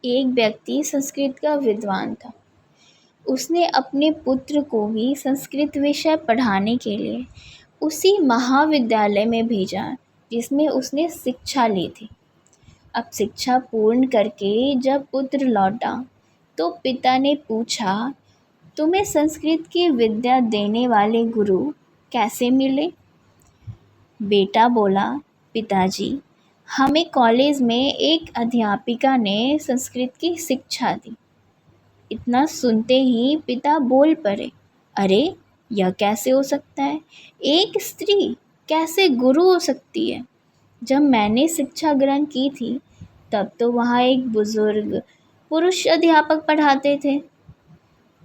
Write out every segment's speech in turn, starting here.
एक व्यक्ति संस्कृत का विद्वान था। उसने अपने पुत्र को भी संस्कृत विषय पढ़ाने के लिए उसी महाविद्यालय में भेजा जिसमें उसने शिक्षा ली थी। अब शिक्षा पूर्ण करके जब पुत्र लौटा तो पिता ने पूछा, तुम्हें संस्कृत की विद्या देने वाले गुरु कैसे मिले? बेटा बोला, पिताजी, हमें कॉलेज में एक अध्यापिका ने संस्कृत की शिक्षा दी। इतना सुनते ही पिता बोल पड़े, अरे यह कैसे हो सकता है? एक स्त्री कैसे गुरु हो सकती है? जब मैंने शिक्षा ग्रहण की थी तब तो वहाँ एक बुजुर्ग पुरुष अध्यापक पढ़ाते थे।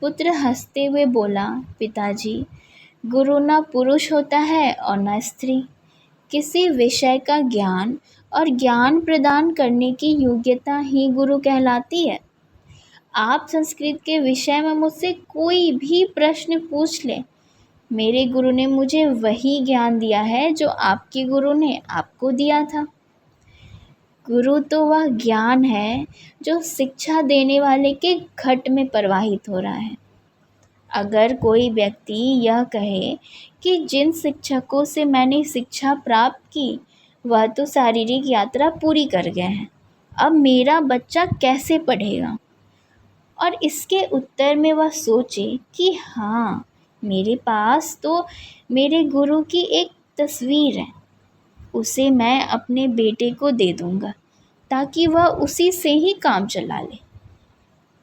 पुत्र हंसते हुए बोला, पिताजी, गुरु न पुरुष होता है और न स्त्री। किसी विषय का ज्ञान और ज्ञान प्रदान करने की योग्यता ही गुरु कहलाती है। आप संस्कृत के विषय में मुझसे कोई भी प्रश्न पूछ लें, मेरे गुरु ने मुझे वही ज्ञान दिया है जो आपके गुरु ने आपको दिया था। गुरु तो वह ज्ञान है जो शिक्षा देने वाले के घट में प्रवाहित हो रहा है। अगर कोई व्यक्ति यह कहे कि जिन शिक्षकों से मैंने शिक्षा प्राप्त की वह तो शारीरिक यात्रा पूरी कर गए हैं, अब मेरा बच्चा कैसे पढ़ेगा? और इसके उत्तर में वह सोचे कि हाँ, मेरे पास तो मेरे गुरु की एक तस्वीर है, उसे मैं अपने बेटे को दे दूँगा ताकि वह उसी से ही काम चला ले।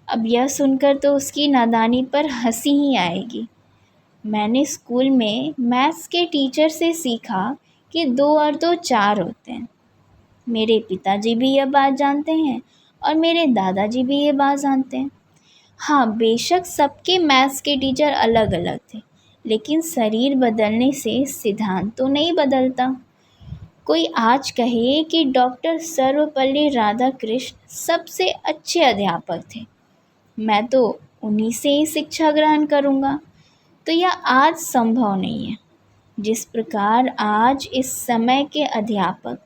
अब यह सुनकर तो उसकी नादानी पर हंसी ही आएगी। मैंने स्कूल में मैथ्स के टीचर से सीखा कि 2 और 2 4 होते हैं। मेरे पिताजी भी यह बात जानते हैं और मेरे दादाजी भी ये बात जानते हैं। हाँ, बेशक सबके मैथ्स के टीचर अलग अलग थे, लेकिन शरीर बदलने से सिद्धांत तो नहीं बदलता। कोई आज कहे कि डॉक्टर सर्वपल्ली राधाकृष्ण सबसे अच्छे अध्यापक थे, मैं तो उन्हीं से ही शिक्षा ग्रहण करूँगा, तो यह आज संभव नहीं है। जिस प्रकार आज इस समय के अध्यापक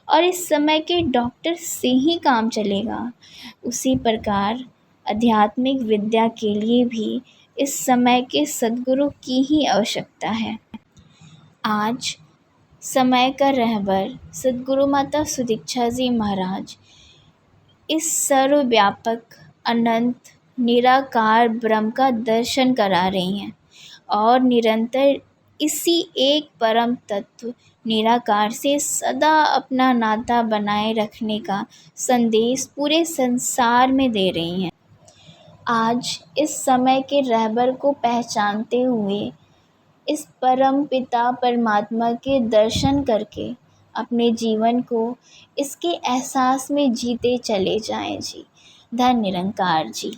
और इस समय के डॉक्टर से ही काम चलेगा, उसी प्रकार आध्यात्मिक विद्या के लिए भी इस समय के सद्गुरु की ही आवश्यकता है। आज समय का रहबर सद्गुरु माता सुदीक्षा जी महाराज इस सर्वव्यापक अनंत निराकार ब्रह्म का दर्शन करा रही हैं और निरंतर इसी एक परम तत्व निराकार से सदा अपना नाता बनाए रखने का संदेश पूरे संसार में दे रही हैं। आज इस समय के रहबर को पहचानते हुए इस परम पिता परमात्मा के दर्शन करके अपने जीवन को इसके एहसास में जीते चले जाएं जी। धन्य निरंकार जी।